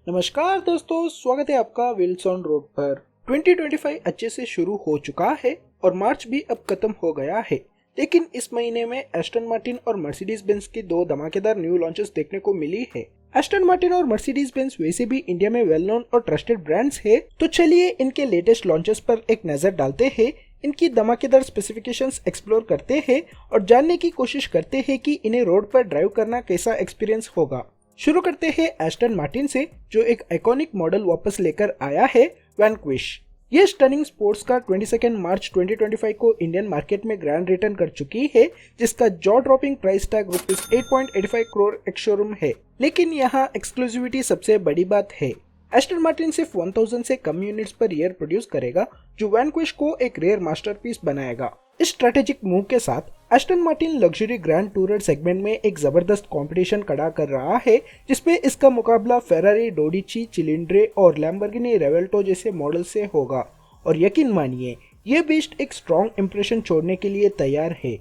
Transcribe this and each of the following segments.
नमस्कार दोस्तों, स्वागत है आपका व्हील्स ऑन रोड पर। 2025 अच्छे से शुरू हो चुका है और मार्च भी अब खत्म हो गया है। लेकिन इस महीने में एस्टन मार्टिन और मर्सिडीज बेंज की दो धमाकेदार न्यू लॉन्चेस देखने को मिली है। एस्टन मार्टिन और मर्सिडीज बेंज वैसे भी इंडिया में वेल नोन और ट्रस्टेड ब्रांड्स है, तो चलिए इनके लेटेस्ट लॉन्चेस पर एक नजर डालते हैं, इनकी धमाकेदार स्पेसिफिकेशंस एक्सप्लोर करते हैं और जानने की कोशिश करते हैं कि इन्हें रोड पर ड्राइव करना कैसा एक्सपीरियंस होगा। शुरू करते हैं एस्टन मार्टिन से, जो एक आइकॉनिक मॉडल वापस लेकर आया है, वैनक्विश। ये स्टनिंग स्पोर्ट्स कार 22 मार्च 2025 को इंडियन मार्केट में ग्रैंड रिटर्न कर चुकी है, जिसका jaw dropping price tag ₹8.85 crore एक शोरूम है। लेकिन यहाँ एक्सक्लूसिविटी सबसे बड़ी बात है। एस्टन मार्टिन सिर्फ 1000 से कम यूनिट्स पर ईयर प्रोड्यूस करेगा, जो वैनक्विश को एक रेयर मास्टरपीस बनाएगा। इस स्ट्रेटेजिक मूव के साथ Aston Martin luxury grand tourer segment में एक जबरदस्त कंपटीशन खड़ा कर रहा है, जिसमें इसका मुकाबला फेरारी डोडिची चिलिंड्रे और लैम्बोर्गिनी रेवल्टो जैसे मॉडल से होगा। और यकीन मानिए, ये बीस्ट एक स्ट्रॉन्ग इंप्रेशन छोड़ने के लिए तैयार है।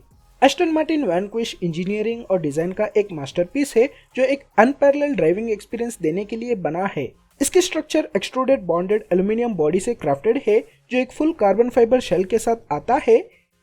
एस्टन मार्टिन वैनक्विश इंजीनियरिंग और डिजाइन का एक मास्टरपीस है, जो एक अनपैरेलल ड्राइविंग एक्सपीरियंस देने के लिए बना है। इसकी structure extruded bonded aluminium body से क्राफ्टेड है, जो एक फुल कार्बन फाइबर शेल के साथ आता है।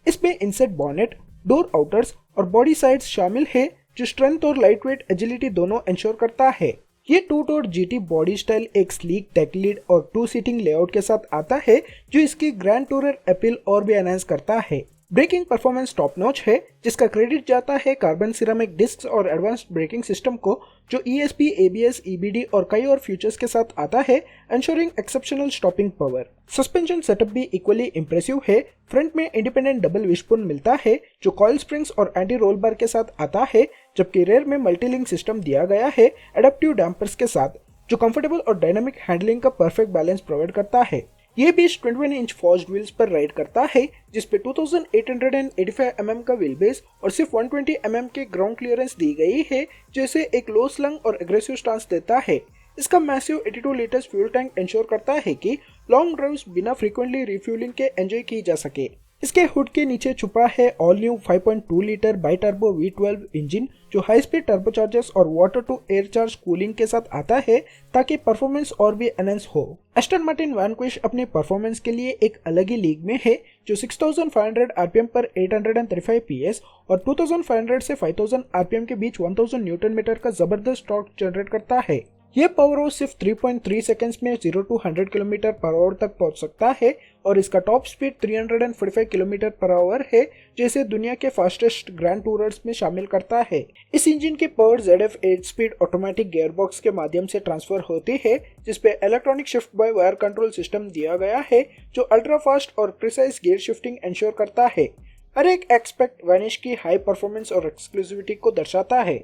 इसमें इनसेट बॉनेट, डोर आउटर्स और बॉडी साइड्स शामिल है, जो स्ट्रेंथ और लाइटवेट एजिलिटी दोनों इंश्योर करता है। ये two door GT body style एक स्लीक टेक लीड और 2 सीटिंग लेआउट के साथ आता है, जो इसकी ग्रैंड टूरर अपील और भी एनहांस करता है। ब्रेकिंग परफॉर्मेंस टॉप नॉच है, जिसका क्रेडिट जाता है कार्बन सिरेमिक डिस्क्स और एडवांस्ड ब्रेकिंग सिस्टम को, जो ESP, ABS, EBD और कई और फीचर्स के साथ आता है, ensuring exceptional stopping power. Suspension setup भी इक्वली इंप्रेसिव है। फ्रंट में इंडिपेंडेंट डबल विशबोन मिलता है, जो कॉइल स्प्रिंग्स और एंटी रोल बार के साथ आता है, जबकि रेयर में मल्टीलिंक सिस्टम दिया गया है एडेप्टिव डैम्पर्स के साथ, जो कंफर्टेबल और डायनामिक हैंडलिंग का परफेक्ट बैलेंस प्रोवाइड करता है। ये बीच 21 इंच फॉर्ज्ड व्हील्स पर राइड करता है, जिसपे 2885 mm का व्हील बेस और सिर्फ 120 mm के ग्राउंड क्लियरेंस दी गई है, जो इसे एक लो स्लंग और एग्रेसिव स्टांस देता है। इसका massive 82 litres fuel tank ensure करता है कि लॉन्ग ड्राइव्स बिना फ्रीक्वेंटली रिफ्यूलिंग के एंजॉय की जा सके। इसके हुड के नीचे छुपा है all new 5.2 litre bi turbo V12 engine, जो हाई स्पीड टर्बोचार्जर्स और water to air charge cooling के साथ आता है, ताकि परफॉर्मेंस और भी एनहांस हो। एस्टन मार्टिन वैनक्विश अपने परफॉर्मेंस के लिए एक अलग ही लीग में है, जो 6500 RPM पर 835 PS और 2500 से 5000 RPM के बीच 1000 न्यूटन मीटर का जबरदस्त टॉर्क जनरेट करता है। ये पावर हाउस सिर्फ 3.3 सेकंड्स में 0 to 100 किलोमीटर पर आवर तक पहुंच सकता है, और इसका top speed 345 kilometre per hour है, जो इसे दुनिया के फास्टेस्ट ग्रैंड टूरर्स में शामिल करता है। इस इंजन की power ZF 8 speed automatic gearbox के माध्यम से ट्रांसफर होती है, जिसपे electronic shift by wire control system दिया गया है, जो अल्ट्रा फास्ट और प्रिसाइज गियर शिफ्टिंग इंश्योर करता है। हर एक एक्सपेक्ट वैनिश की हाई परफॉर्मेंस और एक्सक्लूसिविटी को दर्शाता है।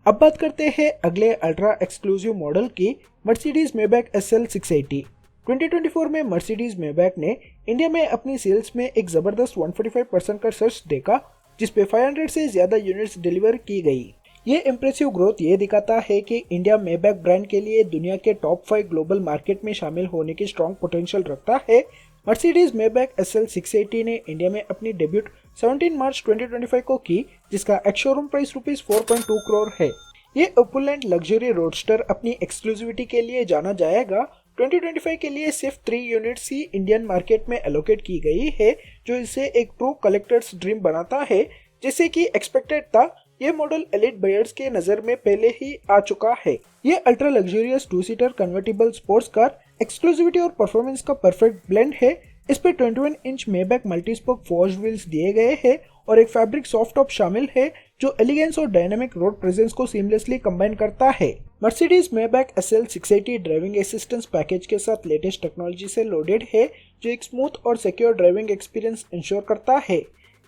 अब बात करते हैं अगले अल्ट्रा एक्सक्लूसिव मॉडल की, मर्सिडीज मेबैक SL 680। 2024 में मर्सिडीज मेबैक ने इंडिया में अपनी सेल्स में एक जबरदस्त 145% का सर्च देखा, जिसपे 500 से ज्यादा यूनिट्स डिलीवर की गई। ये इंप्रेसिव ग्रोथ ये दिखाता है कि इंडिया मेबैक ब्रांड के लिए दुनिया के टॉप 5 ग्लोबल मार्केट में शामिल होने की स्ट्रॉन्ग पोटेंशियल रखता है। मर्सिडीज मेबैक SL 680 ने इंडिया में अपनी डेब्यूट 17 मार्च 2025 को की, जिसका एक्स शोरूम प्राइस ₹4.2 करोड़ है। ये ओपुलेंट लग्जरी रोडस्टर अपनी एक्सक्लूसिविटी के लिए जाना जाएगा। 2025 के लिए सिर्फ 3 यूनिट्स ही इंडियन मार्केट में एलोकेट की गई है, जो इसे एक ट्रू कलेक्टर्स ड्रीम बनाता है। जैसे कि एक्सपेक्टेड था, ये मॉडल एलिट बायर्स के नजर में पहले ही आ चुका है। ये ultra luxurious 2 seater convertible sports car exclusivity और परफॉर्मेंस का परफेक्ट ब्लेंड है। इस पे 21 इंच मेबैक मल्टीस्पोक फॉर्ज्ड व्हील्स दिए गए हैं और एक फैब्रिक सॉफ्ट टॉप शामिल है, जो एलिगेंस और डायनामिक रोड प्रेजेंस को सीमलेसली कंबाइन करता है। Mercedes Maybach SL 680 driving assistance package के साथ लेटेस्ट टेक्नोलॉजी से लोडेड है, जो एक स्मूथ और सिक्योर ड्राइविंग एक्सपीरियंस इंश्योर करता है।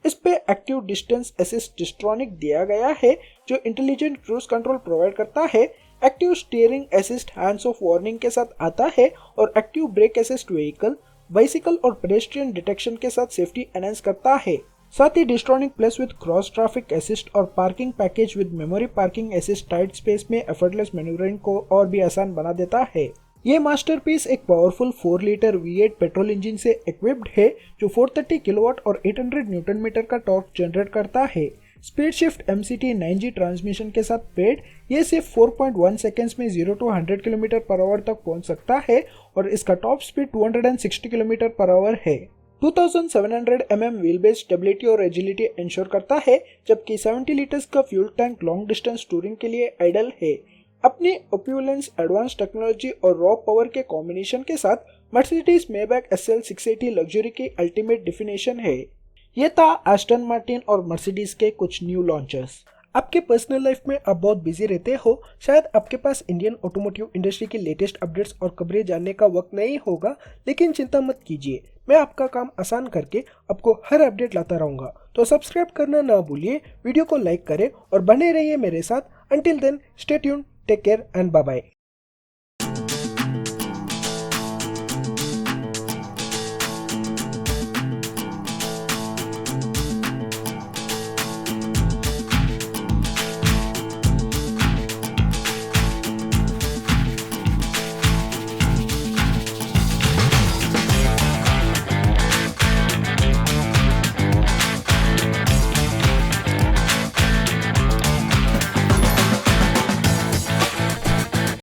इस पे एक्टिव डिस्टेंस असिस्ट डिस्ट्रॉनिक दिया गया है, जो इंटेलिजेंट क्रूज कंट्रोल प्रोवाइड करता है। Active steering assist hands off warning के साथ आता है और active brake assist vehicle, bicycle और पेडेस्ट्रियन डिटेक्शन के साथ सेफ्टी एनहांस करता है। साथ ही Distronic plus with cross traffic assist और parking package with memory parking assist tight space में एफर्टलेस मैन्यूवरिंग को और भी आसान बना देता है। ये मास्टरपीस एक powerful 4 litre V8 petrol engine से इक्विप्ड है, जो 430 किलोवाट और 800 न्यूटन मीटर का टॉर्क जनरेट करता है। Speed shift MCT 9G transmission के साथ पेड, ये सिर्फ 4.1 सेकेंड्स में 0 to 100 किलोमीटर पर आवर तक पहुंच सकता है और इसका top speed 260 kilometre per hour है। 2700 mm व्हील बेस स्टेबिलिटी और एजिलिटी इंश्योर करता है, जबकि 70 लीटर्स का fuel tank long distance touring के लिए आइडल है। अपनी ऑप्यूलेंस, एडवांस टेक्नोलॉजी और रॉ पावर के कॉम्बिनेशन के साथ मर्सिडीज मेबैक SL 680 लग्जरी की अल्टीमेट डेफिनेशन है। ये था एस्टन मार्टिन और मर्सिडीज के कुछ न्यू लॉन्चर्स। आपके पर्सनल लाइफ में आप बहुत बिजी रहते हो, शायद आपके पास इंडियन ऑटोमोटिव इंडस्ट्री की लेटेस्ट अपडेट्स और खबरें जानने का वक्त नहीं होगा, लेकिन चिंता मत कीजिए, मैं आपका काम आसान करके आपको हर अपडेट लाता रहूंगा। तो सब्सक्राइब करना ना भूलिए, वीडियो को लाइक करें और बने रहिए मेरे साथ। Until then, stay tuned, take care and bye bye.